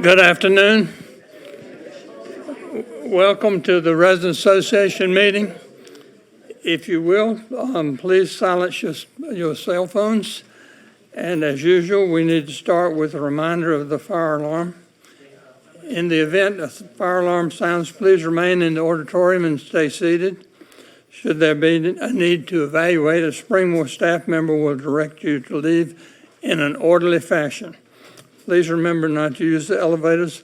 Good afternoon. Welcome to the Resident Association meeting. If you will, please silence your cell phones. And as usual, we need to start with a reminder of the fire alarm. In the event a fire alarm sounds, please remain in the auditorium and stay seated. Should there be a need to evaluate, a Springmore staff member will direct you to leave in an orderly fashion. Please remember not to use the elevators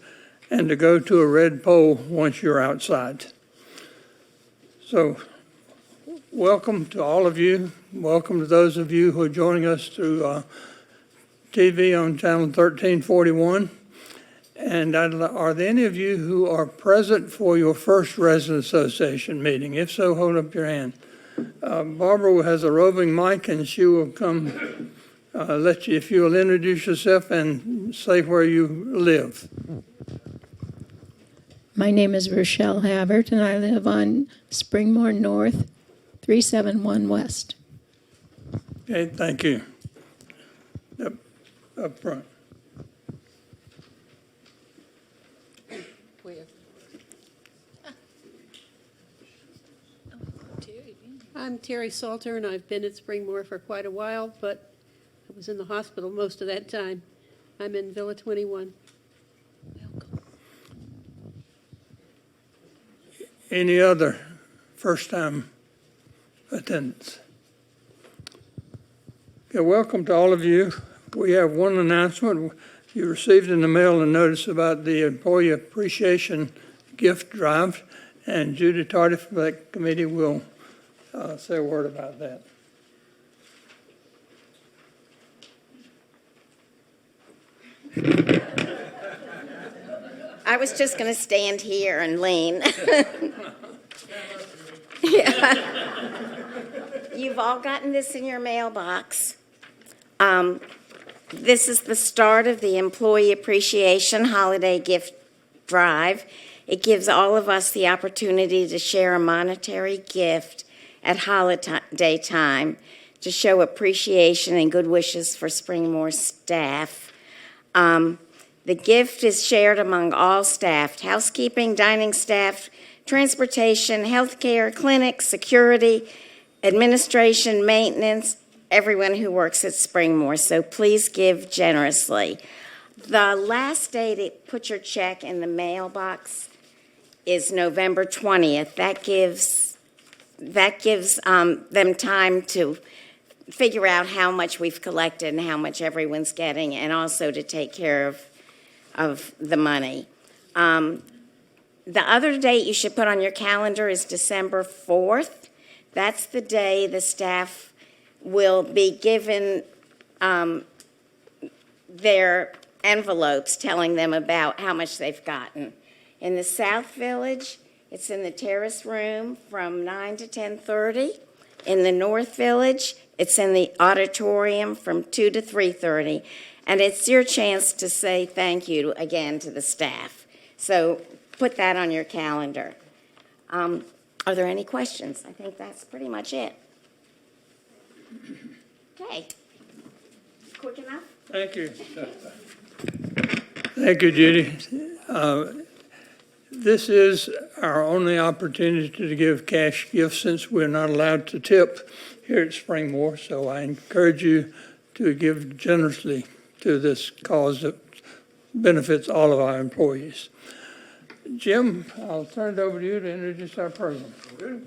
and to go to a red pole once you're outside. So, welcome to all of you. Welcome to those of you who are joining us through TV on channel 1341. And are there any of you who are present for your first Resident Association meeting? If so, hold up your hand. Barbara has a roving mic and she will come let you, if you will introduce yourself and say where you live. My name is Rochelle Havert, and I live on Springmore North, 371 West. Okay, thank you. Up front. I'm Terry Salter, and I've been at Springmore for quite a while, but I was in the hospital most of that time. I'm in Villa 21. Welcome. Any other first-time attendants? Okay, welcome to all of you. We have one announcement. You received in the mail a notice about the Employee Appreciation Gift Drive, and Judy Tardy from that committee will say a word about that. I was just going to stand here and lean. Yeah. You've all gotten this in your mailbox. This is the start of the Employee Appreciation Holiday Gift Drive. It gives all of us the opportunity to share a monetary gift at holiday time to show appreciation and good wishes for Springmore staff. The gift is shared among all staff: housekeeping, dining staff, transportation, healthcare, clinics, security, administration, maintenance, everyone who works at Springmore. So please give generously. The last day to put your check in the mailbox is November 20th. That gives them time to figure out how much we've collected and how much everyone's getting, and also to take care of the money. The other date you should put on your calendar is December 4th. That's the day the staff will be given their envelopes telling them about how much they've gotten. In the South Village, it's in the terrace room from 9 to 10:30. In the North Village, it's in the auditorium from 2 to 3:30. And it's your chance to say thank you again to the staff. So put that on your calendar. Are there any questions? I think that's pretty much it. Okay. Quick enough? Thank you. Thank you, Judy. This is our only opportunity to give cash gifts since we're not allowed to tip here at Springmore. So I encourage you to give generously to this cause that benefits all of our employees. Jim, I'll turn it over to you to introduce our program.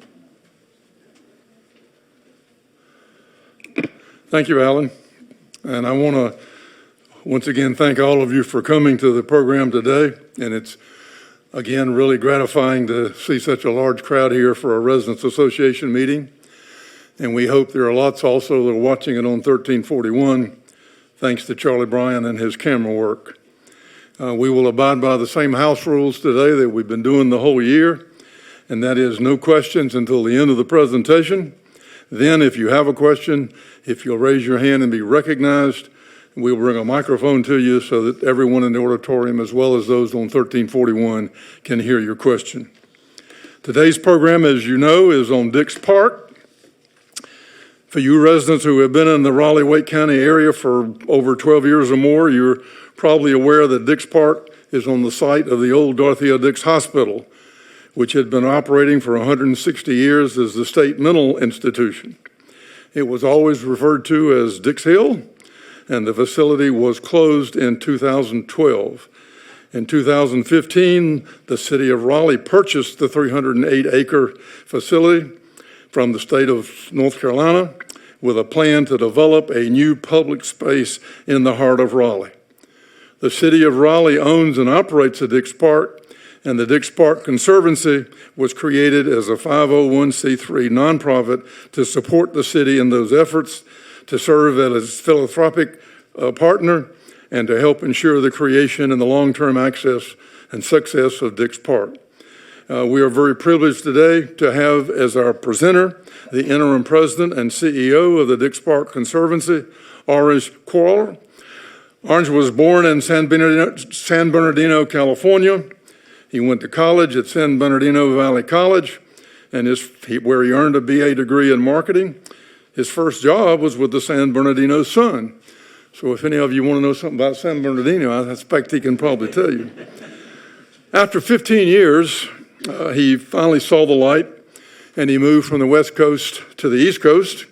Thank you, Alan. And I want to once again thank all of you for coming to the program today. And it's, again, really gratifying to see such a large crowd here for a Residents Association meeting. And we hope there are lots also that are watching it on 1341, thanks to Charlie Bryan and his camera work. We will abide by the same house rules today that we've been doing the whole year, and that is no questions until the end of the presentation. Then, if you have a question, if you'll raise your hand and be recognized, we'll bring a microphone to you so that everyone in the auditorium, as well as those on 1341, can hear your question. Today's program, as you know, is on Dix Park. For you residents who have been in the Raleigh-Wake County area for over 12 years or more, you're probably aware that Dix Park is on the site of the old Dorothy O. Dix Hospital, which had been operating for 160 years as the state mental institution. It was always referred to as Dix Hill, and the facility was closed in 2012. In 2015, the city of Raleigh purchased the 308-acre facility from the state of North Carolina with a plan to develop a new public space in the heart of Raleigh. The city of Raleigh owns and operates the Dix Park, and the Dix Park Conservancy was created as a 501c3 nonprofit to support the city in those efforts, to serve as philanthropic partner, and to help ensure the creation and the long-term access and success of Dix Park. We are very privileged today to have as our presenter the interim president and CEO of the Dix Park Conservancy, Orange Quarler. Orange was born in San Bernardino, California. He went to college at San Bernardino Valley College, and where he earned a BA degree in marketing. His first job was with the San Bernardino Sun. So if any of you want to know something about San Bernardino, I suspect he can probably tell you. After 15 years, he finally saw the light, and he moved from the West Coast to the East Coast,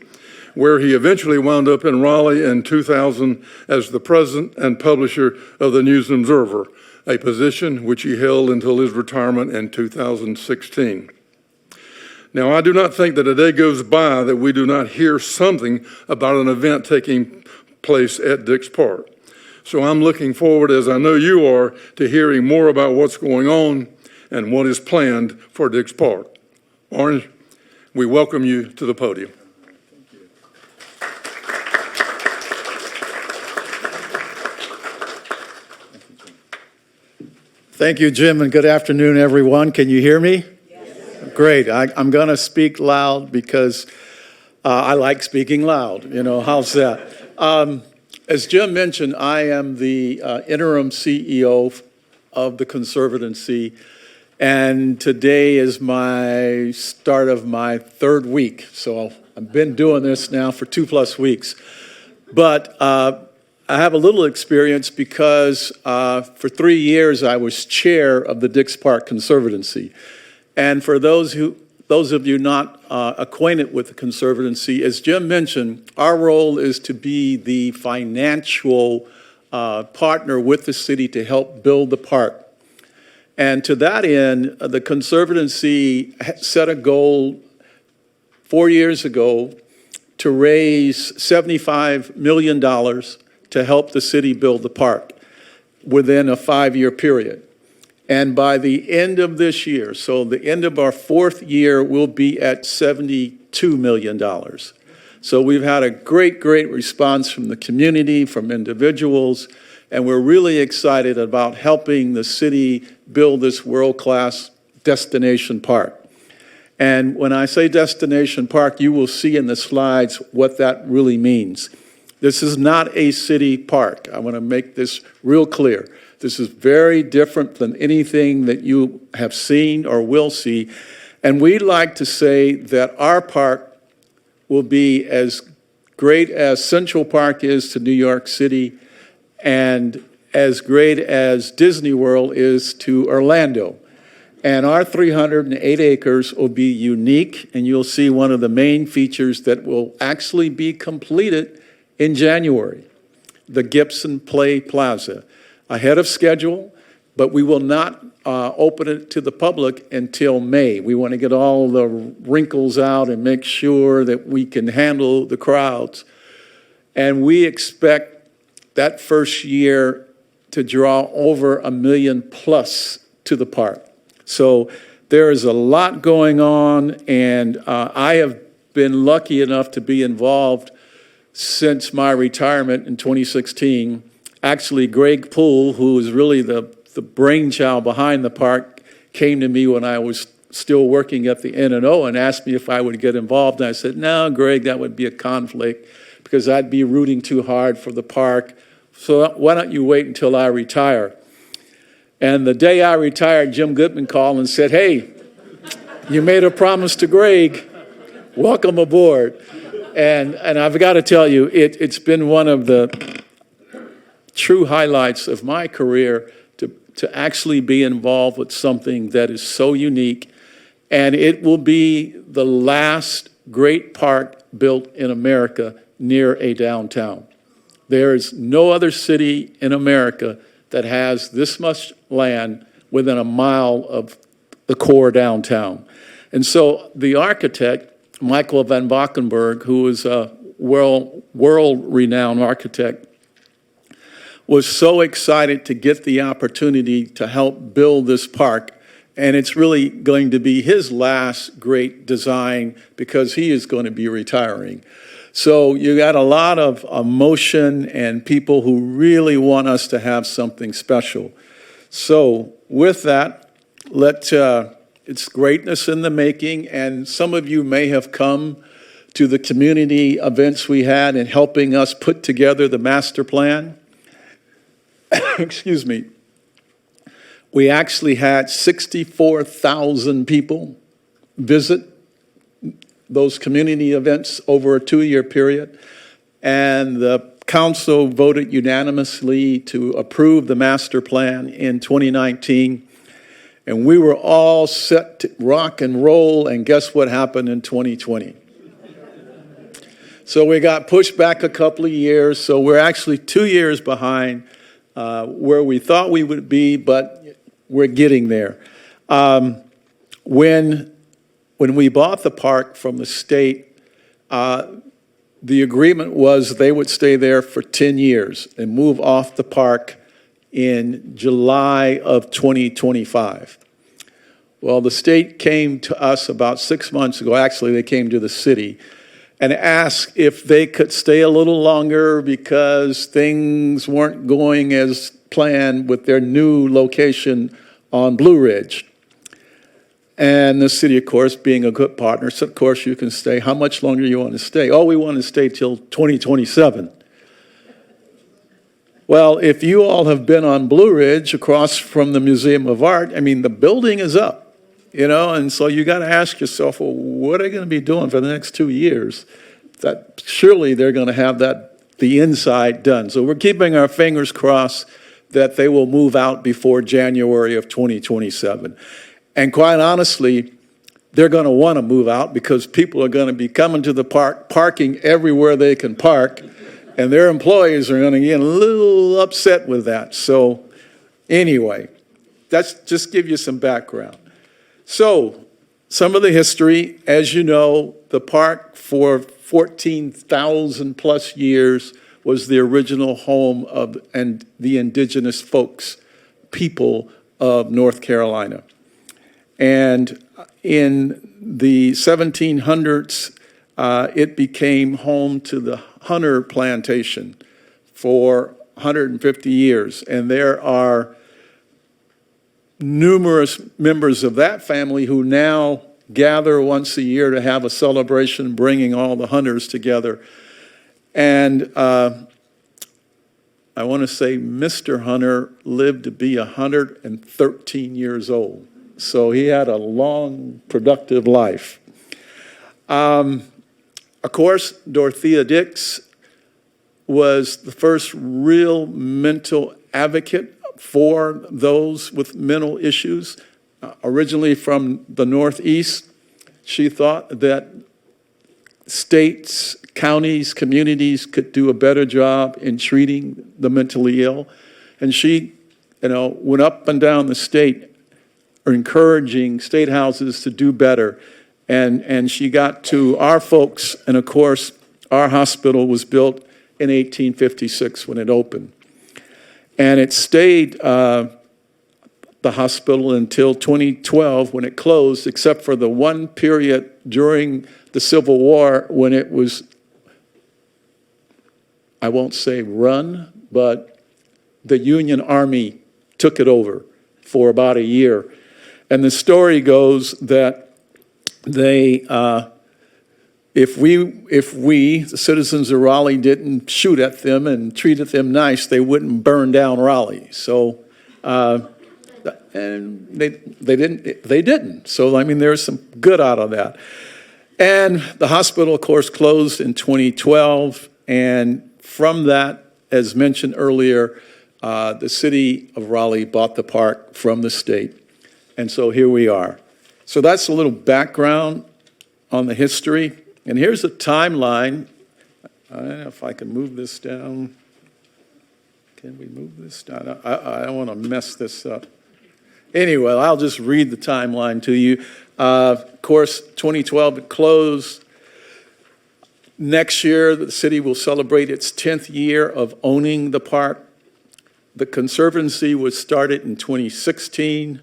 where he eventually wound up in Raleigh in 2000 as the president and publisher of the News and Observer, a position which he held until his retirement in 2016. Now, I do not think that a day goes by that we do not hear something about an event taking place at Dix Park. So I'm looking forward, as I know you are, to hearing more about what's going on and what is planned for Dix Park. Orange, we welcome you to the podium. Thank you, Jim, and good afternoon, everyone. Can you hear me? Yes. Great. I'm going to speak loud because I like speaking loud. You know, how's that? As Jim mentioned, I am the interim CEO of the Conservancy, and today is my start of my third week. So I've been doing this now for 2+ weeks. But I have a little experience because for 3 years I was chair of the Dix Park Conservancy. And for those of you not acquainted with the Conservancy, as Jim mentioned, our role is to be the financial partner with the city to help build the park. And to that end, the Conservancy set a goal 4 years ago to raise $75 million to help the city build the park within a 5-year period. And by the end of this year, so the end of our 4th year, we'll be at $72 million. So we've had a great response from the community, from individuals, and we're really excited about helping the city build this world-class destination park. And when I say destination park, you will see in the slides what that really means. This is not a city park. I want to make this real clear. This is very different than anything that you have seen or will see. And we like to say that our park will be as great as Central Park is to New York City and as great as Disney World is to Orlando. And our 308 acres will be unique, and you'll see one of the main features that will actually be completed in January, the Gibson Play Plaza, ahead of schedule, but we will not open it to the public until May. We want to get all the wrinkles out and make sure that we can handle the crowds. And we expect that first year to draw over 1 million plus to the park. So there is a lot going on, and I have been lucky enough to be involved since my retirement in 2016. Actually, Greg Poole, who is really the brainchild behind the park, came to me when I was still working at the N&O and asked me if I would get involved. And I said, no, Greg, that would be a conflict because I'd be rooting too hard for the park. So why don't you wait until I retire? And the day I retired, Jim Goodman called and said, hey, you made a promise to Greg. Welcome aboard. And I've got to tell you, it's been one of the true highlights of my career to actually be involved with something that is so unique. And it will be the last great park built in America near a downtown. There is no other city in America that has this much land within a mile of the core downtown. And so the architect, Michael van Valkenburg, who is a world-renowned architect, was so excited to get the opportunity to help build this park. And it's really going to be his last great design because he is going to be retiring. So you got a lot of emotion and people who really want us to have something special. So with that, it's greatness in the making, and some of you may have come to the community events we had in helping us put together the master plan. Excuse me. We actually had 64,000 people visit those community events over a 2-year period, and the council voted unanimously to approve the master plan in 2019. And we were all set to rock and roll, and guess what happened in 2020? So we got pushed back a couple of years, so we're actually 2 years behind where we thought we would be, but we're getting there. When we bought the park from the state, the agreement was they would stay there for 10 years and move off the park in July of 2025. Well, the state came to us about 6 months ago. Actually, they came to the city and asked if they could stay a little longer because things weren't going as planned with their new location on Blue Ridge. And the city, of course, being a good partner, said, of course, you can stay. How much longer do you want to stay? Oh, we want to stay till 2027. Well, if you all have been on Blue Ridge across from the Museum of Art, I mean, the building is up, you know, and so you got to ask yourself, well, what are they going to be doing for the next 2 years? That surely they're going to have the inside done. So we're keeping our fingers crossed that they will move out before January of 2027. And quite honestly, they're going to want to move out because people are going to be coming to the park, parking everywhere they can park, and their employees are going to get a little upset with that. So anyway, that's just give you some background. So some of the history, as you know, the park for 14,000 plus years was the original home of the indigenous folks, people of North Carolina. And in the 1700s, it became home to the Hunter Plantation for 150 years. And there are numerous members of that family who now gather once a year to have a celebration, bringing all the hunters together. And I want to say Mr. Hunter lived to be 113 years old. So he had a long, productive life. Of course, Dorothea Dix was the first real mental advocate for those with mental issues. Originally from the Northeast, she thought that states, counties, communities could do a better job in treating the mentally ill. And she, went up and down the state encouraging state houses to do better. And she got to our folks, and of course, our hospital was built in 1856 when it opened. And it stayed the hospital until 2012 when it closed, except for the one period during the Civil War when it was, I won't say run, but the Union Army took it over for about a year. And the story goes that they, if we, the citizens of Raleigh, didn't shoot at them and treated them nice, they wouldn't burn down Raleigh. So, and they didn't. So, I mean, there's some good out of that. And the hospital, of course, closed in 2012. And from that, as mentioned earlier, the city of Raleigh bought the park from the state. And so here we are. So that's a little background on the history. And here's a timeline. I don't know if I can move this down. Can we move this down? I don't want to mess this up. Anyway, I'll just read the timeline to you. Of course, 2012 it closed. Next year, the city will celebrate its 10th year of owning the park. The Conservancy was started in 2016,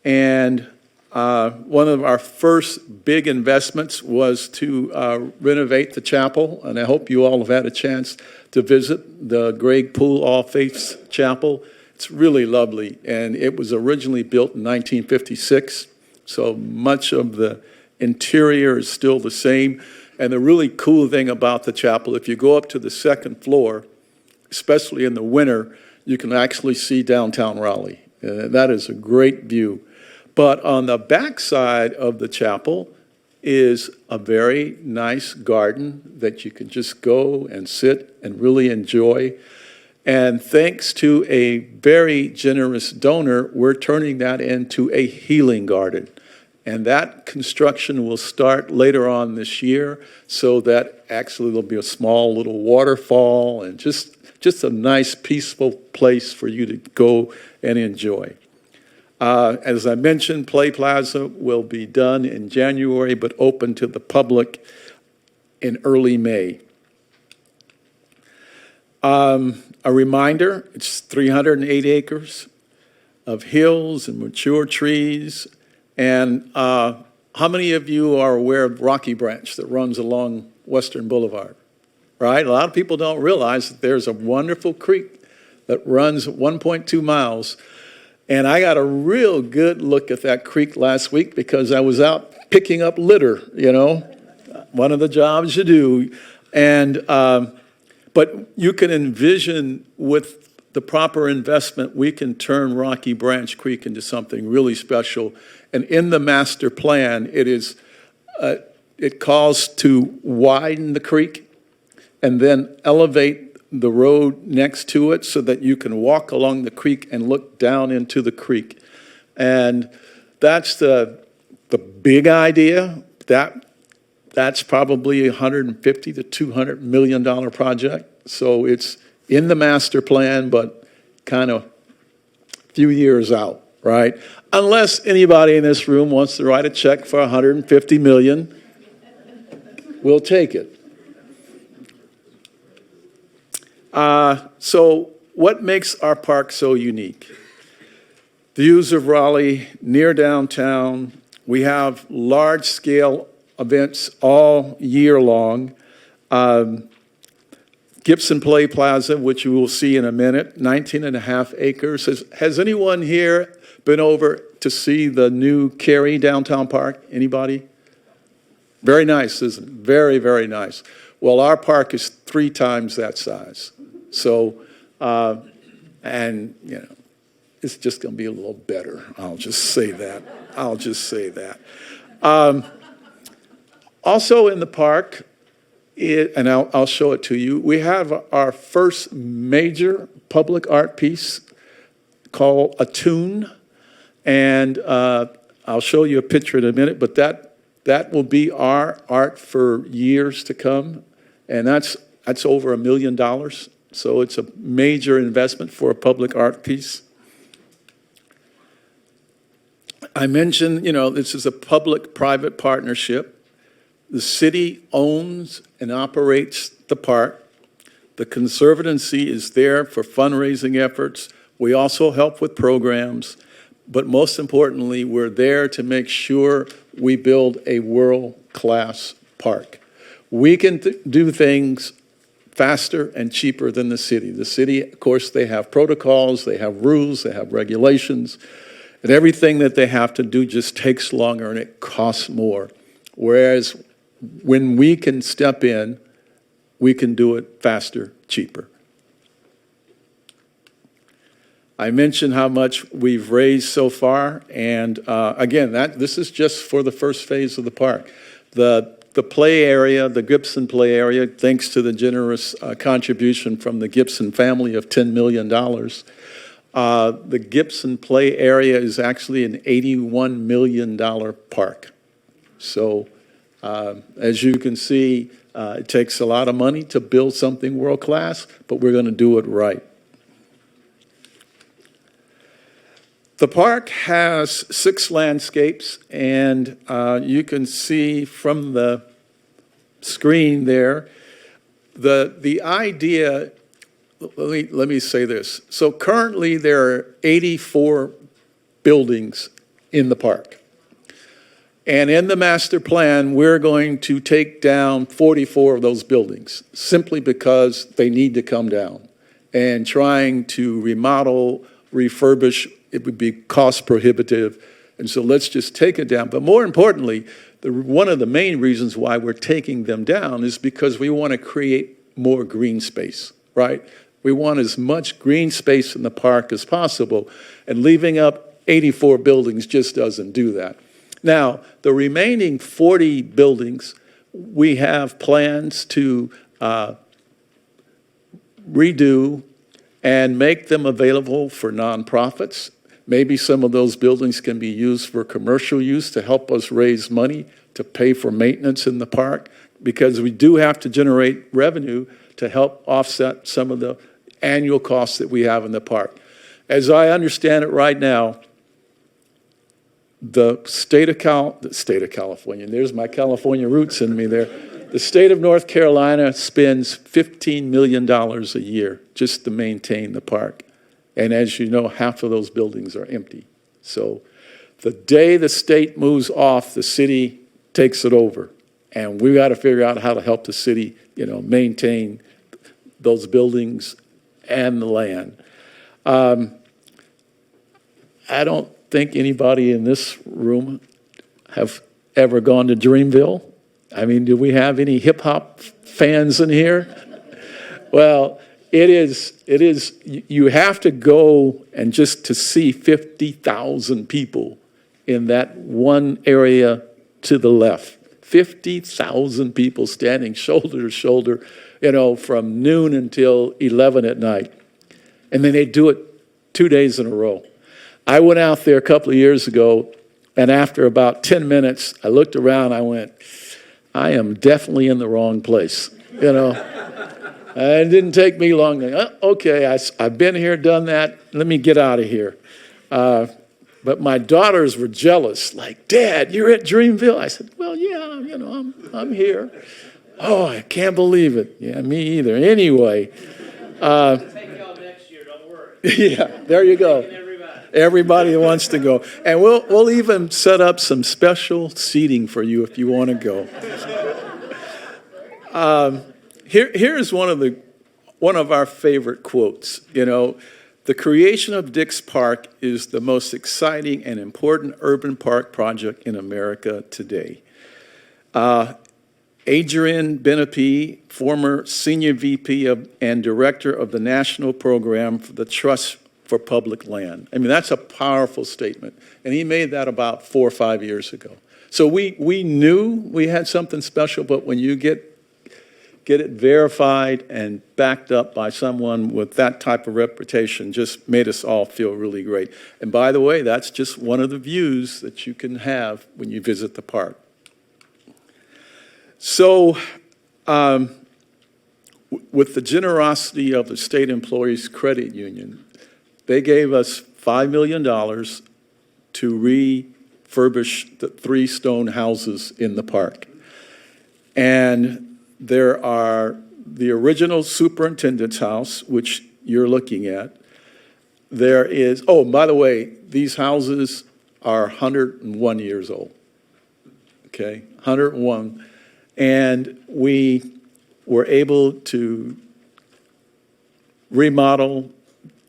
and one of our first big investments was to renovate the chapel, and I hope you all have had a chance to visit the Greg Poole All Faiths Chapel. It's really lovely, and it was originally built in 1956, so much of the interior is still the same. And the really cool thing about the chapel, if you go up to the second floor, especially in the winter, you can actually see downtown Raleigh. That is a great view. But on the back side of the chapel is a very nice garden that you can just go and sit and really enjoy. And thanks to a very generous donor, we're turning that into a healing garden. And that construction will start later on this year, so that actually there'll be a small little waterfall and just a nice, peaceful place for you to go and enjoy. As I mentioned, Play Plaza will be done in January, but open to the public in early May. A reminder, it's 308 acres of hills and mature trees. And how many of you are aware of Rocky Branch that runs along Western Boulevard? Right? A lot of people don't realize that there's a wonderful creek that runs 1.2 miles. And I got a real good look at that creek last week because I was out picking up litter, one of the jobs you do. And but you can envision with the proper investment, we can turn Rocky Branch Creek into something really special. And in the master plan, it calls to widen the creek and then elevate the road next to it so that you can walk along the creek and look down into the creek. And that's the big idea. That's probably a $150 to $200 million project. So it's in the master plan, but kind of a few years out, right? Unless anybody in this room wants to write a check for $150 million, we'll take it. So what makes our park so unique? Views of Raleigh, near downtown. We have large-scale events all year long. Gibson Play Plaza, which you will see in a minute, 19.5 acres. Has anyone here been over to see the new Cary Downtown Park? Anybody? Very nice, isn't it? Very, very nice. Well, our park is 3 times that size. So, it's just going to be a little better. I'll just say that. Also in the park, and I'll show it to you, we have our first major public art piece called Attune. And I'll show you a picture in a minute, but that will be our art for years to come. And that's over $1 million. So it's a major investment for a public art piece. I mentioned, this is a public-private partnership. The city owns and operates the park. The Conservancy is there for fundraising efforts. We also help with programs. But most importantly, we're there to make sure we build a world-class park. We can do things faster and cheaper than the city. The city, of course, they have protocols, they have rules, they have regulations, and everything that they have to do just takes longer and it costs more. Whereas when we can step in, we can do it faster, cheaper. I mentioned how much we've raised so far, and again, this is just for the first phase of the park. The the play area, the Gibson play area, thanks to the generous contribution from the Gibson family of $10 million. The Gibson play area is actually an $81 million park. So as you can see, it takes a lot of money to build something world-class, but we're going to do it right. The park has 6 landscapes, and you can see from the screen there, the idea, let me say this. So currently there are 84 buildings in the park. And in the master plan, we're going to take down 44 of those buildings simply because they need to come down. And trying to remodel, refurbish, it would be cost prohibitive. And so let's just take it down. But more importantly, one of the main reasons why we're taking them down is because we want to create more green space, right? We want as much green space in the park as possible, and leaving up 84 buildings just doesn't do that. Now, the remaining 40 buildings, we have plans to redo and make them available for nonprofits. Maybe some of those buildings can be used for commercial use to help us raise money to pay for maintenance in the park, because we do have to generate revenue to help offset some of the annual costs that we have in the park. As I understand it right now, the state of California, and there's my California roots in me there, the state of North Carolina spends $15 million a year just to maintain the park. And as you know, half of those buildings are empty. So the day the state moves off, the city takes it over. And we got to figure out how to help the city, maintain those buildings and the land. I don't think anybody in this room have ever gone to Dreamville. I mean, do we have any hip-hop fans in here? Well, it is, you have to go and just to see 50,000 people in that one area to the left. 50,000 people standing shoulder to shoulder, from noon until 11 at night. And then they do it 2 days in a row. I went out there a couple of years ago, and after about 10 minutes, I looked around, I went, I am definitely in the wrong place, And it didn't take me long. Okay, I've been here, done that. Let me get out of here. But my daughters were jealous, like, Dad, you're at Dreamville? I said, well, yeah, I'm here. Oh, I can't believe it. Yeah, me either. Anyway. Take y'all next year, don't worry. Yeah, there you go. Everybody wants to go. And we'll even set up some special seating for you if you want to go. Here's one of our favorite quotes. The creation of Dix Park is the most exciting and important urban park project in America today. Adrian Benepe, former senior VP and director of the National Program for the Trust for Public Land. I mean, that's a powerful statement. And he made that about 4 or 5 years ago. So we knew we had something special, but when you get it verified and backed up by someone with that type of reputation, just made us all feel really great. And by the way, that's just one of the views that you can have when you visit the park. So with the generosity of the State Employees Credit Union, they gave us $5 million to refurbish the 3 stone houses in the park. And there are the original superintendent's house, which you're looking at. There is, oh, by the way, these houses are 101 years old. Okay, 101. And we were able to remodel,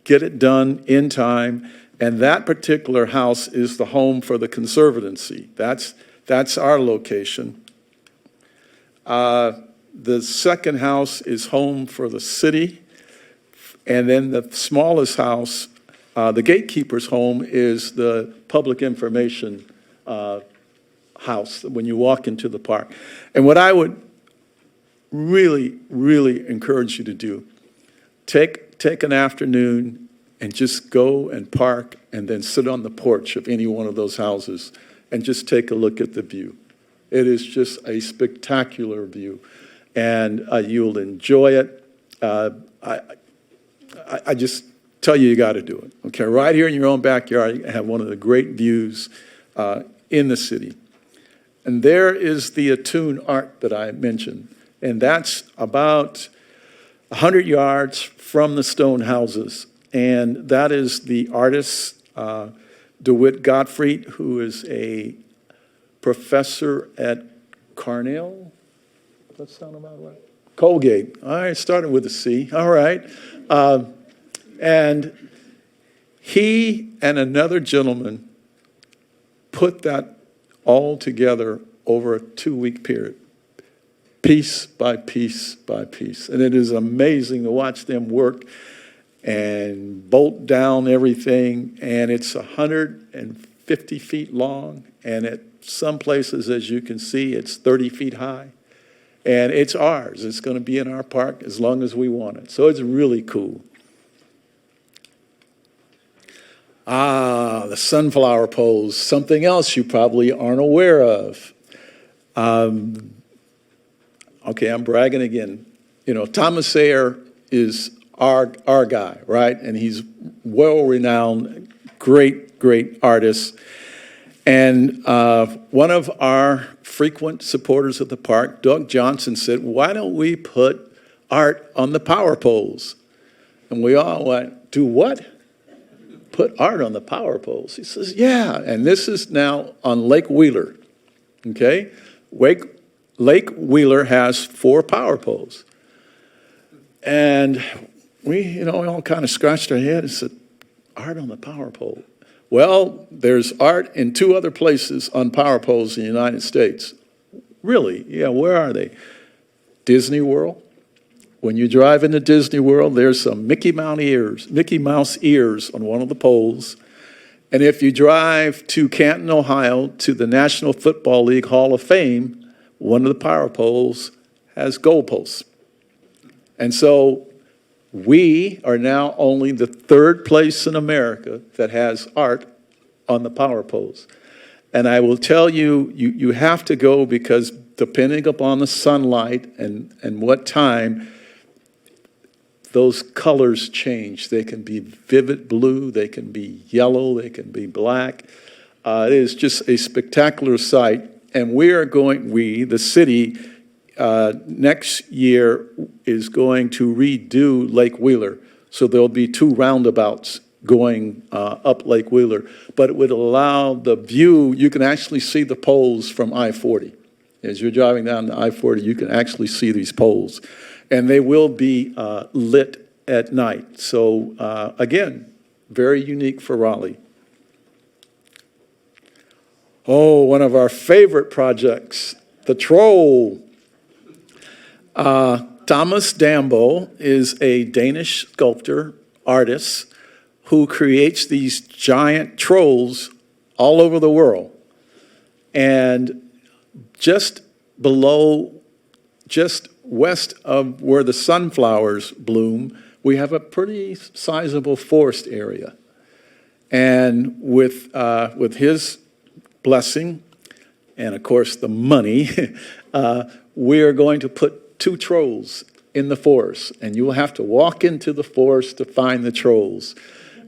get it done in time, and that particular house is the home for the Conservancy. That's our location. The second house is home for the city, and then the smallest house, the gatekeeper's home, is the public information house when you walk into the park. And what I would really, really encourage you to do, take an afternoon and just go and park and then sit on the porch of any one of those houses and just take a look at the view. It is just a spectacular view, and you'll enjoy it. I just tell you, you got to do it. Okay, right here in your own backyard, you have one of the great views in the city. And there is the Attune Art that I mentioned, and that's about 100 yards from the stone houses. And that is the artist, DeWitt Gottfried, who is a professor at Cornell. Does that sound about right? Colgate. All right, starting with a C. All right. And he and another gentleman put that all together over a 2-week period, piece by piece by piece. And it is amazing to watch them work and bolt down everything. And it's 150 feet long, and at some places, as you can see, it's 30 feet high. And it's ours. It's going to be in our park as long as we want it. So it's really cool. The sunflower pose, something else you probably aren't aware of. Okay, I'm bragging again. You know, Thomas Sayer is our guy, right? And he's well-renowned, great artist. And one of our frequent supporters of the park, Doug Johnson, said, why don't we put art on the power poles? And we all went, do what? Put art on the power poles? He says, yeah. And this is now on Lake Wheeler, okay? Lake Wheeler has 4 power poles. And we all kind of scratched our head and said, art on the power pole. Well, there's art in 2 other places on power poles in the United States. Really? Yeah, where are they? Disney World. When you drive into Disney World, there's some Mickey Mouse ears on one of the poles. And if you drive to Canton, Ohio, to the National Football League Hall of Fame, one of the power poles has goalposts. And so we are now only the 3rd place in America that has art on the power poles. And I will tell you, you have to go because depending upon the sunlight and what time, those colors change. They can be vivid blue, they can be yellow, they can be black. It is just a spectacular sight. And the city, next year is going to redo Lake Wheeler. So there'll be 2 roundabouts going up Lake Wheeler. But it would allow the view, you can actually see the poles from I-40. As you're driving down the I-40, you can actually see these poles. And they will be lit at night. So again, very unique for Raleigh. Oh, one of our favorite projects, the Troll. Thomas Dambo is a Danish sculptor, artist, who creates these giant trolls all over the world. And just west of where the sunflowers bloom, we have a pretty sizable forest area. And with his blessing, and of course the money, we are going to put 2 trolls in the forest. And you will have to walk into the forest to find the trolls.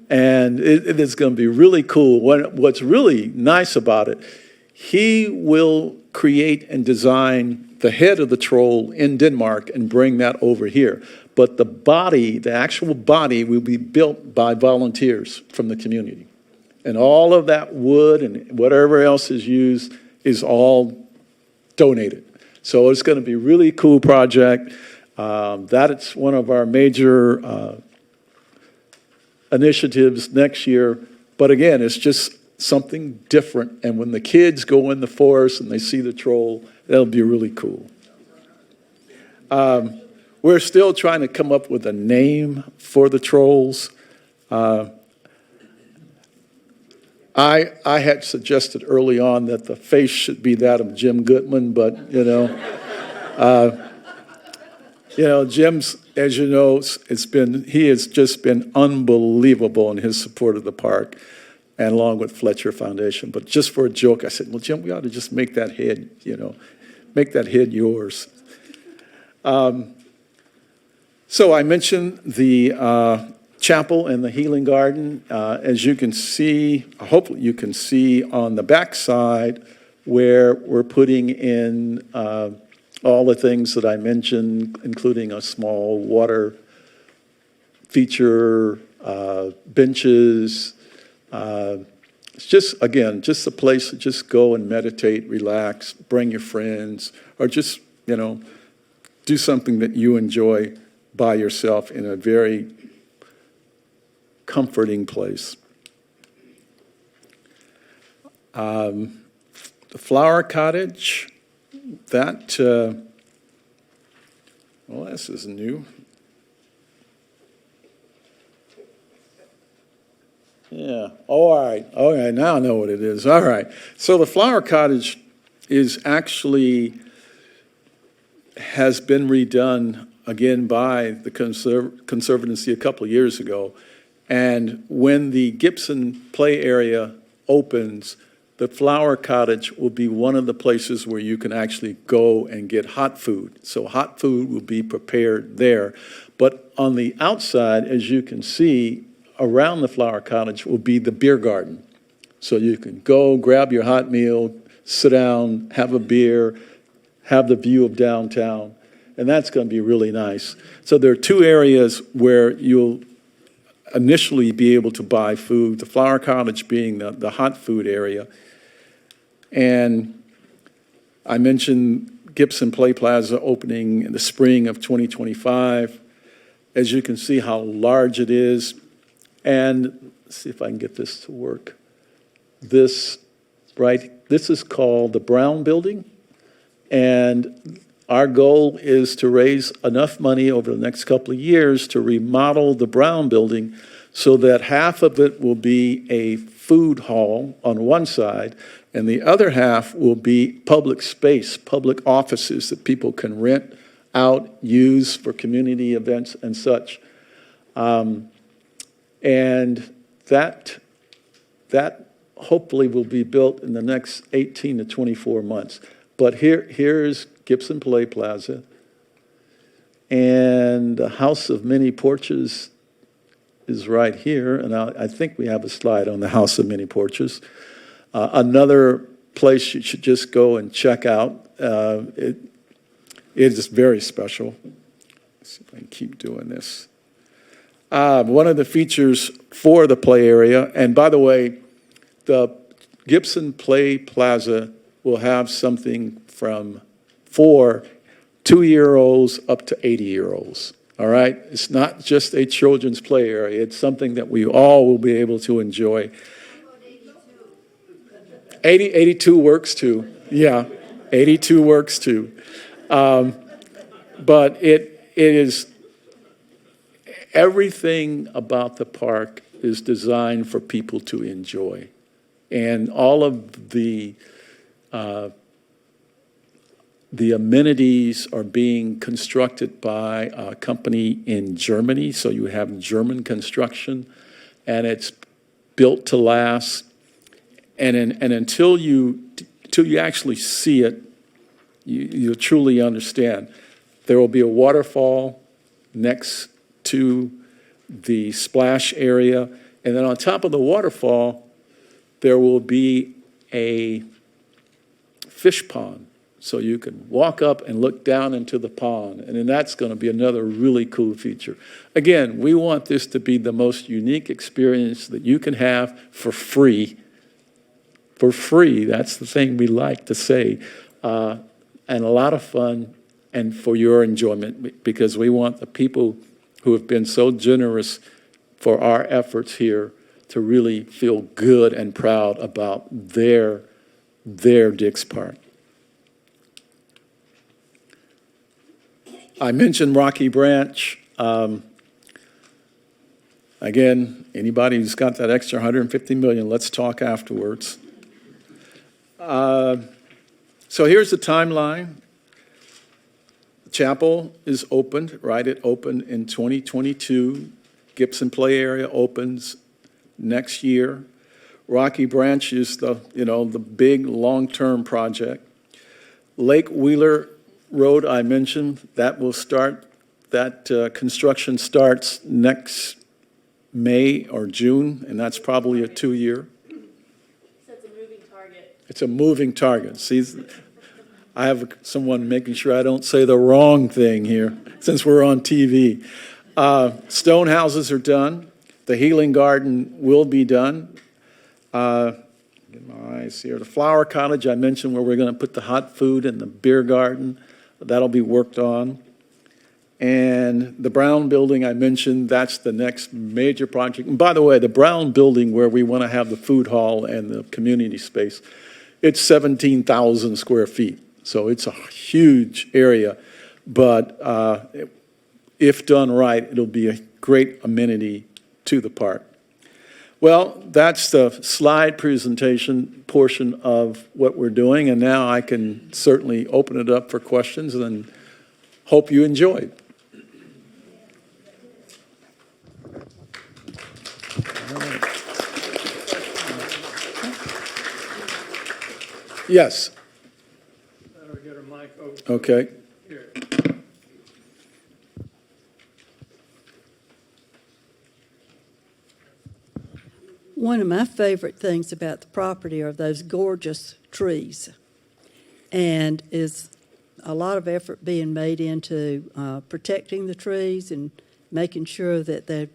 And it is going to be really cool. What's really nice about it, he will create and design the head of the troll in Denmark and bring that over here. But the actual body will be built by volunteers from the community. And all of that wood and whatever else is used is all donated. So it's going to be a really cool project. That's one of our major initiatives next year. But again, it's just something different. And when the kids go in the forest and they see the troll, that'll be really cool. We're still trying to come up with a name for the trolls. I had suggested early on that the face should be that of Jim Goodman, but, Jim's, as you know, he has just been unbelievable in his support of the park, and along with Fletcher Foundation. But just for a joke, I said, well, Jim, we ought to just make that head, make that head yours. So I mentioned the chapel and the healing garden. As you can see, hopefully you can see on the backside where we're putting in all the things that I mentioned, including a small water feature, benches. It's just a place to just go and meditate, relax, bring your friends, or just, do something that you enjoy by yourself in a very comforting place. The flower cottage, this is new. Yeah, all right, now I know what it is. All right, so the flower cottage has been redone again by the Conservancy a couple of years ago. And when the Gibson play area opens, the flower cottage will be one of the places where you can actually go and get hot food. So hot food will be prepared there. But on the outside, as you can see, around the flower cottage will be the beer garden. So you can go, grab your hot meal, sit down, have a beer, have the view of downtown, and that's going to be really nice. So there are two areas where you'll initially be able to buy food, the flower cottage being the hot food area. And I mentioned Gibson Play Plaza opening in the spring of 2025. As you can see how large it is, and let's see if I can get this to work. This is called the Brown Building. And our goal is to raise enough money over the next couple of years to remodel the Brown Building so that half of it will be a food hall on one side, and the other half will be public space, public offices that people can rent out, use for community events and such. And that hopefully will be built in the next 18 to 24 months. But here's Gibson Play Plaza, and the House of Many Porches is right here, and I think we have a slide on the House of Many Porches. Another place you should just go and check out. It is very special. Let's see if I can keep doing this. One of the features for the play area, and by the way, the Gibson Play Plaza will have something for 2-year-olds up to 80-year-olds. All right? It's not just a children's play area. It's something that we all will be able to enjoy. 82 works too. Yeah, 82 works too. But it is, everything about the park is designed for people to enjoy. And all of the amenities are being constructed by a company in Germany, so you have German construction, and it's built to last. And until you actually see it, you'll truly understand. There will be a waterfall next to the splash area, and then on top of the waterfall, there will be a fish pond. So you can walk up and look down into the pond, and then that's going to be another really cool feature. Again, we want this to be the most unique experience that you can have for free. For free, that's the thing we like to say. And a lot of fun, and for your enjoyment, because we want the people who have been so generous for our efforts here to really feel good and proud about their Dix Park. I mentioned Rocky Branch. Again, anybody who's got that extra 150 million, let's talk afterwards. So here's the timeline. The chapel is opened, right? It opened in 2022. Gibson Play Area opens next year. Rocky Branch is the big long-term project. Lake Wheeler Road, I mentioned, that will start, construction starts next May or June, and that's probably a 2-year. So it's a moving target. It's a moving target. See, I have someone making sure I don't say the wrong thing here, since we're on TV. Stone houses are done. The Healing Garden will be done. Get my eyes here. The Flower Cottage, I mentioned, where we're going to put the hot food and the beer garden. That'll be worked on. And the Brown Building, I mentioned, that's the next major project. And by the way, the Brown Building, where we want to have the food hall and the community space, it's 17,000 square feet. So it's a huge area. But if done right, it'll be a great amenity to the park. Well, that's the slide presentation portion of what we're doing. And now I can certainly open it up for questions and hope you enjoyed. Yes. Better get a mic over Okay. here. One of my favorite things about the property are those gorgeous trees. And is a lot of effort being made into protecting the trees and making sure that they're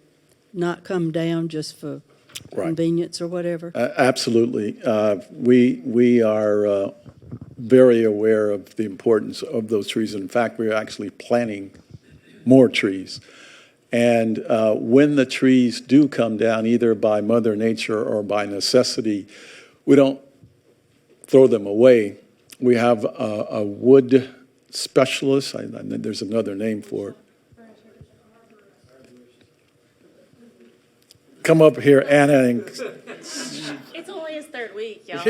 not come down just for Right. convenience or whatever? Absolutely. We are very aware of the importance of those trees. In fact, we're actually planting more trees. And when the trees do come down, either by Mother Nature or by necessity, we don't throw them away. We have a wood specialist. There's another name for it. Come up here, Anna, and It's only his third week, y'all.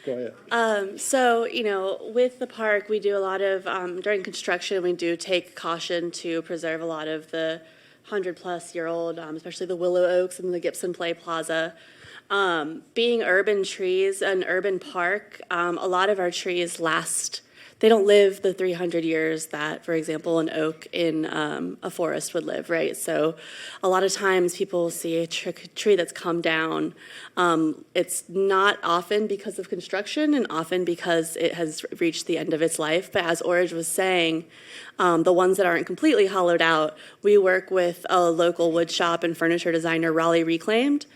go ahead. So, with the park, we do a lot of, during construction, we do take caution to preserve a lot of the 100-plus-year-old, especially the willow oaks and the Gibson Play Plaza. Being urban trees, an urban park, a lot of our trees last. They don't live the 300 years that, for example, an oak in a forest would live, right? So a lot of times people see a tree that's come down. It's not often because of construction and often because it has reached the end of its life. But as Orage was saying, the ones that aren't completely hollowed out, we work with a local wood shop and furniture designer, Raleigh Reclaimed.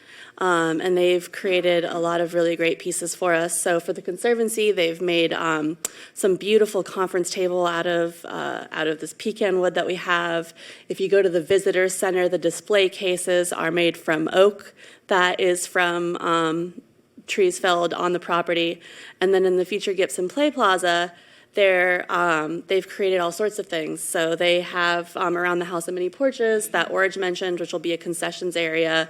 And they've created a lot of really great pieces for us. So for the Conservancy, they've made some beautiful conference table out of this pecan wood that we have. If you go to the Visitor Center, the display cases are made from oak. That is from trees felled on the property. And then in the future Gibson Play Plaza, they've created all sorts of things. So they have around the house of many porches that Orage mentioned, which will be a concessions area.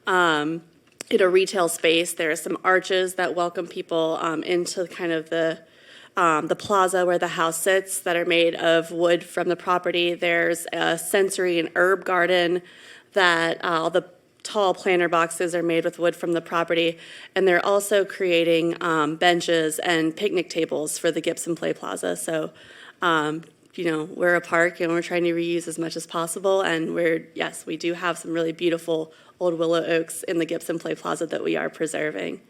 In a retail space, there are some arches that welcome people into kind of the plaza where the house sits that are made of wood from the property. There's a sensory and herb garden that all the tall planter boxes are made with wood from the property. And they're also creating benches and picnic tables for the Gibson Play Plaza. So, we're a park and we're trying to reuse as much as possible. And we do have some really beautiful old willow oaks in the Gibson Play Plaza that we are preserving.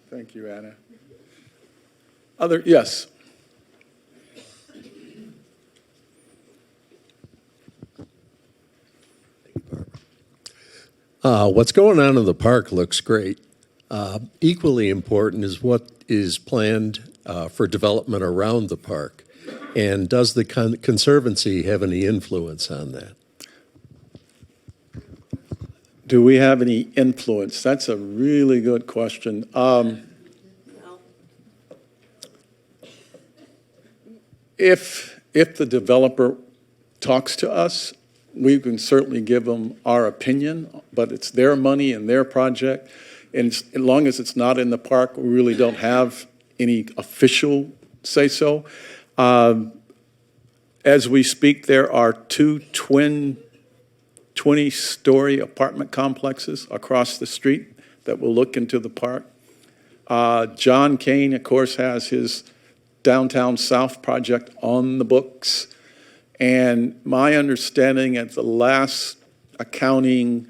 Thank you, Anna. Yes. What's going on in the park looks great. Equally important is what is planned for development around the park. And does the Conservancy have any influence on that? Do we have any influence? That's a really good question. If the developer talks to us we can certainly give them our opinion, but it's their money and their project. And as long as it's not in the park, we really don't have any official say-so. As we speak, there are two twin 20-story apartment complexes across the street that will look into the park. John Kane, of course, has his Downtown South project on the books. And my understanding at the last accounting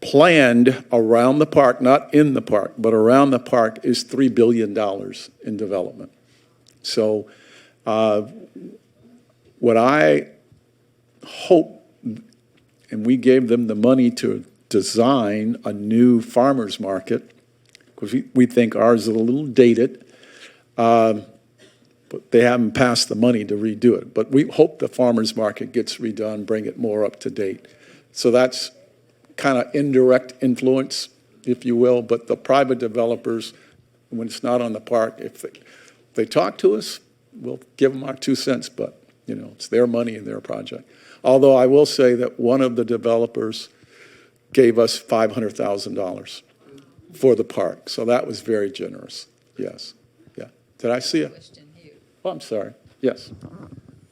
planned around the park, not in the park, but around the park, is $3 billion in development. So what I hope, and we gave them the money to design a new farmer's market, because we think ours is a little dated, but they haven't passed the money to redo it. But we hope the farmer's market gets redone, bring it more up to date. So that's kind of indirect influence, if you will, but the private developers, when it's not on the park, if they talk to us, we'll give them our 2 cents, but it's their money and their project. Although I will say that one of the developers gave us $500,000 for the park, so that was very generous. Yes, yeah. Did I see it? Oh, I'm sorry. Yes.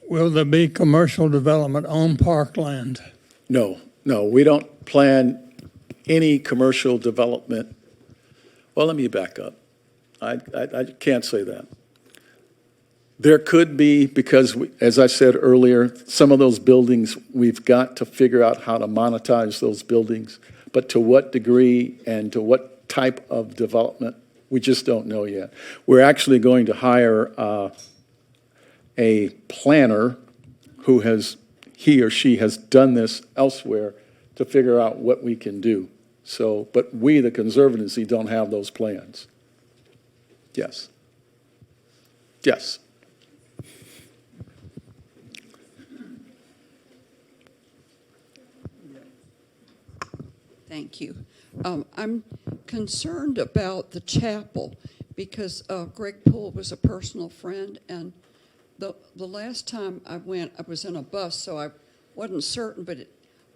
Will there be commercial development on parkland? No, we don't plan any commercial development. Well, let me back up. I can't say that. There could be, because as I said earlier, some of those buildings, we've got to figure out how to monetize those buildings. But to what degree and to what type of development, we just don't know yet. We're actually going to hire a planner who he or she has done this elsewhere to figure out what we can do. So, but we, the Conservancy, don't have those plans. Yes. Yes. Thank you. I'm concerned about the chapel because Greg Poole was a personal friend, and the last time I went, I was in a bus, so I wasn't certain, but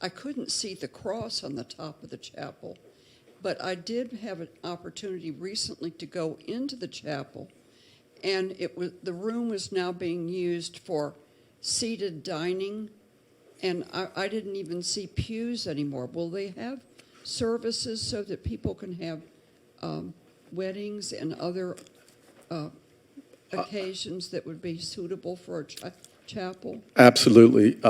I couldn't see the cross on the top of the chapel. But I did have an opportunity recently to go into the chapel, and the room was now being used for seated dining, and I didn't even see pews anymore. Will they have services so that people can have weddings and other occasions that would be suitable for a chapel? Absolutely.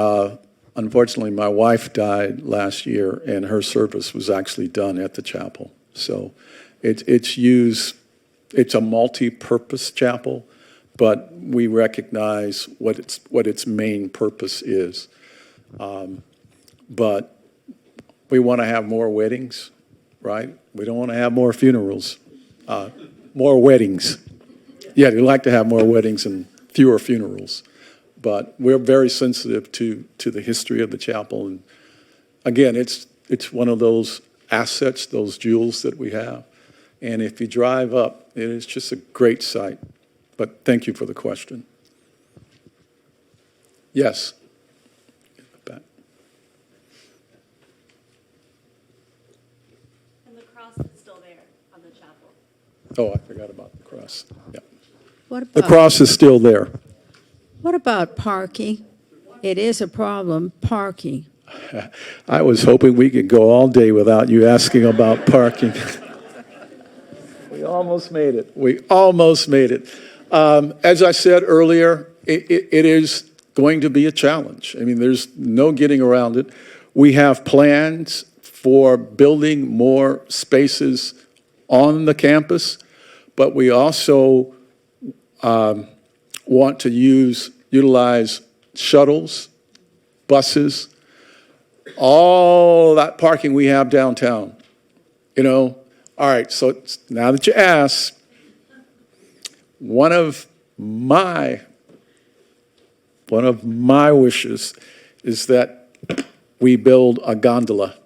Unfortunately, my wife died last year, and her service was actually done at the chapel. So it's used, it's a multi-purpose chapel, but we recognize what its main purpose is. But we want to have more weddings, right? We don't want to have more funerals, more weddings. Yeah, we'd like to have more weddings and fewer funerals. But we're very sensitive to the history of the chapel. And again, it's one of those assets, those jewels that we have. And if you drive up, it is just a great sight. But thank you for the question. Yes. And the cross is still there on the chapel. Oh, I forgot about the cross. Yeah. What The about, cross is still there. what about parking? It is a problem, parking. I was hoping we could go all day without you asking about parking. We almost made it. We almost made it. As I said earlier, it is going to be a challenge. I mean, there's no getting around it. We have plans for building more spaces on the campus, but we also want to utilize shuttles, buses, all that parking we have downtown. All right, so now that you ask, one of my wishes is that we build a gondola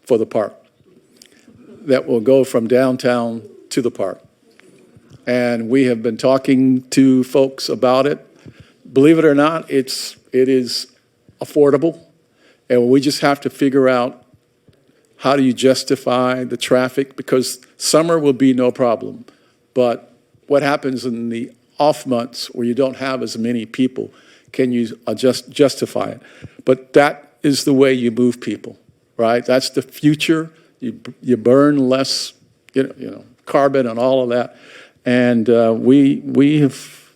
for the park that will go from downtown to the park. And we have been talking to folks about it. Believe it or not, it is affordable. And we just have to figure out how do you justify the traffic, because summer will be no problem. But what happens in the off months where you don't have as many people? Can you justify it? But that is the way you move people, right? That's the future. You burn less, carbon and all of that. And we have,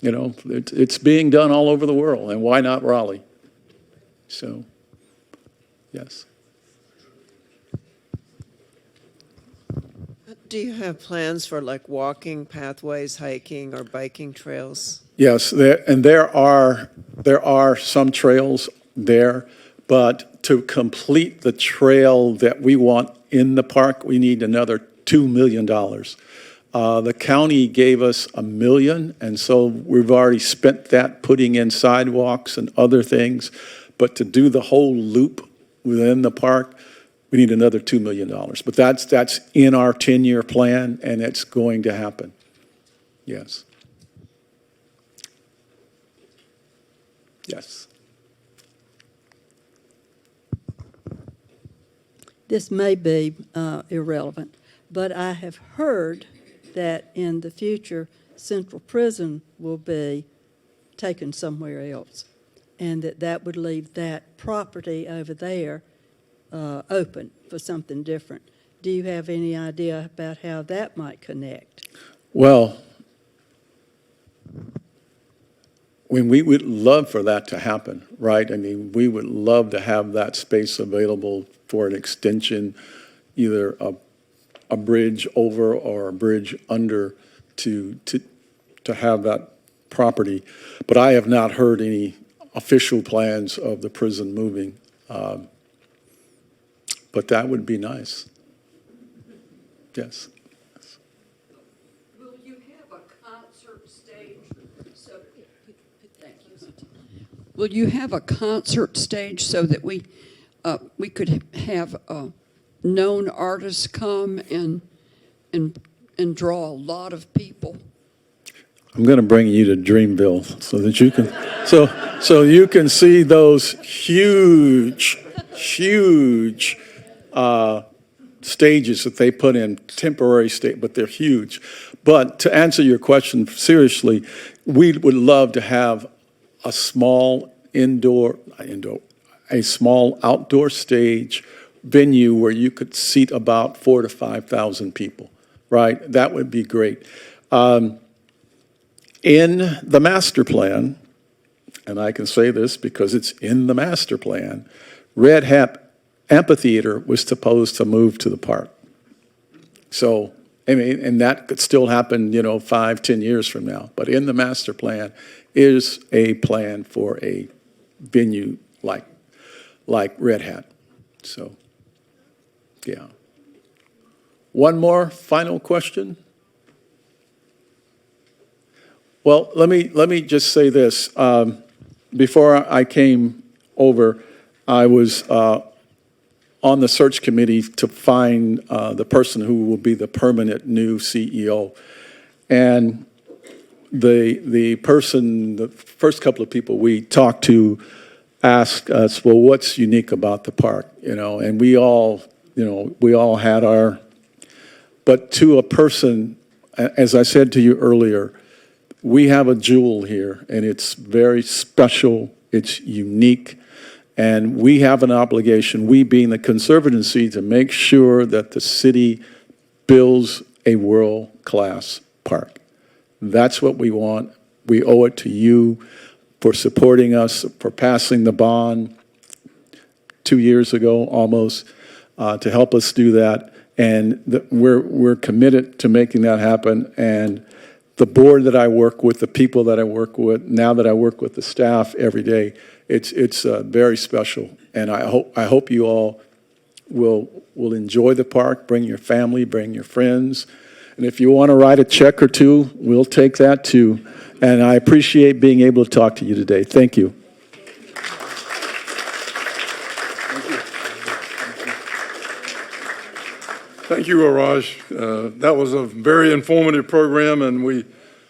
it's being done all over the world. And why not Raleigh? So, yes. Do you have plans for like walking pathways, hiking, or biking trails? Yes, there are some trails there, but to complete the trail that we want in the park, we need another $2 million. The county gave us $1 million, and so we've already spent that putting in sidewalks and other things. But to do the whole loop within the park, we need another $2 million. But that's in our 10-year plan, and it's going to happen. Yes. Yes. This may be irrelevant, but I have heard that in the future, Central Prison will be taken somewhere else, and that would leave that property over there open for something different. Do you have any idea about how that might connect? Well, we would love for that to happen, right? I mean, we would love to have that space available for an extension, either a bridge over or a bridge under to have that property. But I have not heard any official plans of the prison moving. But that would be nice. Yes. Will you have a concert stage? Will you have a concert stage so that we could have known artists come and draw a lot of people? I'm going to bring you to Dreamville so that you can so you can see those huge stages that they put in, temporary state, but they're huge. But to answer your question seriously, we would love to have a small a small outdoor stage venue where you could seat about 4,000 to 5,000 people, right? That would be great. In the master plan, and I can say this because it's in the master plan, Red Hat Amphitheater was supposed to move to the park. So, I mean, and that could still happen, 5-10 years from now. But in the master plan is a plan for a venue like Red Hat. So, yeah. One more final question. Well, let me just say this. Before I came over, I was on the search committee to find the person who will be the permanent new CEO. And the person, the first couple of people we talked to asked us, well, what's unique about the park? And we all had our, but to a person, as I said to you earlier, we have a jewel here, and it's very special, it's unique, and we have an obligation, we being the Conservancy, to make sure that the city builds a world-class park. That's what we want. We owe it to you for supporting us, for passing the bond 2 years ago almost, to help us do that. And we're committed to making that happen. And the board that I work with, the people that I work with, now that I work with the staff every day, it's very special. And I hope you all will enjoy the park, bring your family, bring your friends. And if you want to write a check or two, we'll take that too. And I appreciate being able to talk to you today. Thank you. Thank you, Araj. That was a very informative program, and we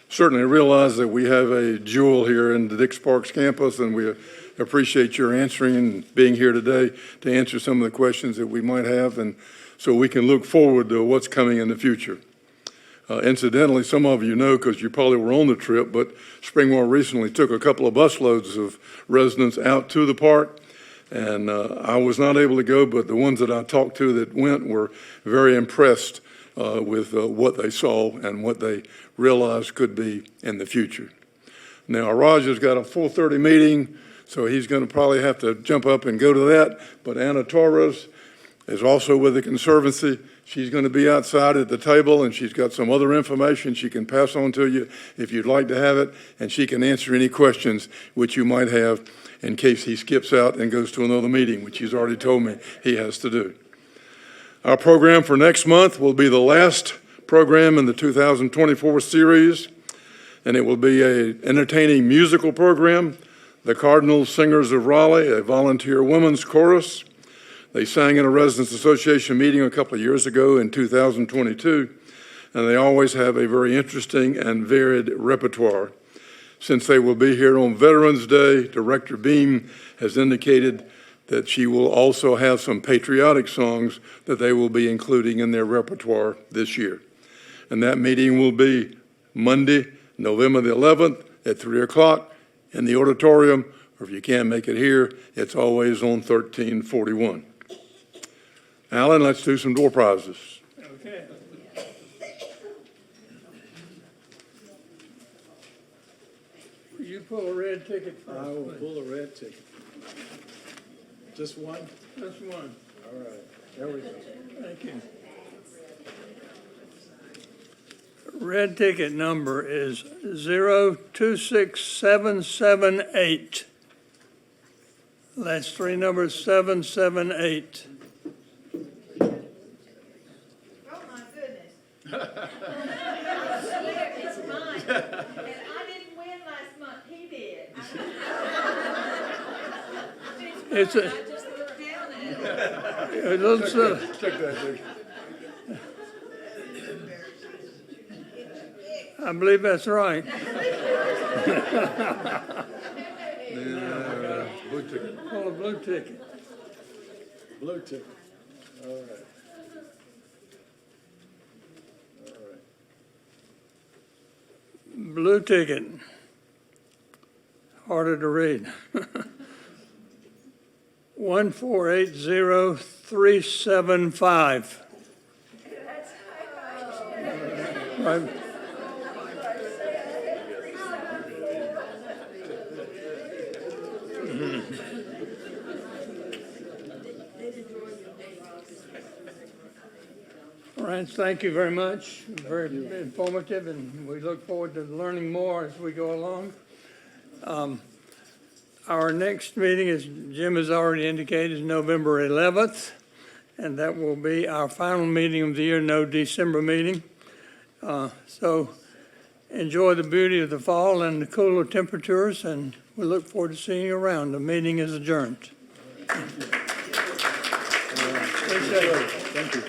certainly realize that we have a jewel here in the Dix Parks campus, and we appreciate your answering and being here today to answer some of the questions that we might have, and so we can look forward to what's coming in the future. Incidentally, some of you know, because you probably were on the trip, but Springmore recently took a couple of busloads of residents out to the park, and I was not able to go, but the ones that I talked to that went were very impressed with what they saw and what they realized could be in the future. Now, Raja's got a 4:30 meeting, so he's going to probably have to jump up and go to that, but Anna Torres is also with the Conservancy. She's going to be outside at the table, and she's got some other information she can pass on to you if you'd like to have it, and she can answer any questions which you might have in case he skips out and goes to another meeting, which he's already told me he has to do. Our program for next month will be the last program in the 2024 series, and it will be an entertaining musical program. The Cardinal Singers of Raleigh, a volunteer women's chorus. They sang in a Residents Association meeting a couple of years ago in 2022, and they always have a very interesting and varied repertoire. Since they will be here on Veterans Day, Director Beam has indicated that she will also have some patriotic songs that they will be including in their repertoire this year. And that meeting will be Monday, November the 11th at 3 o'clock in the auditorium, or if you can't make it here, it's always on 1341. Alan, let's do some door prizes. Okay. Will you pull a red ticket first? I will pull a red ticket. Just one? Just one. All right, there we go. Thank you. Red ticket number is 026778. Last three numbers 778. Oh, my goodness. I swear it's mine. And I didn't win last month. He did. It's a, I just looked down at it. it looks, Check that, Dick. I believe that's right. Blue ticket. Pull a blue ticket. Blue ticket. All right. All right. Blue ticket. Harder to read. 1480375. Right. All right, thank you very much. Very informative, and we look forward to learning more as we go along. Our next meeting, as Jim has already indicated, is November 11th, and that will be our final meeting of the year, no December meeting. So enjoy the beauty of the fall and the cooler temperatures, and we look forward to seeing you around. The meeting is adjourned. Thank you.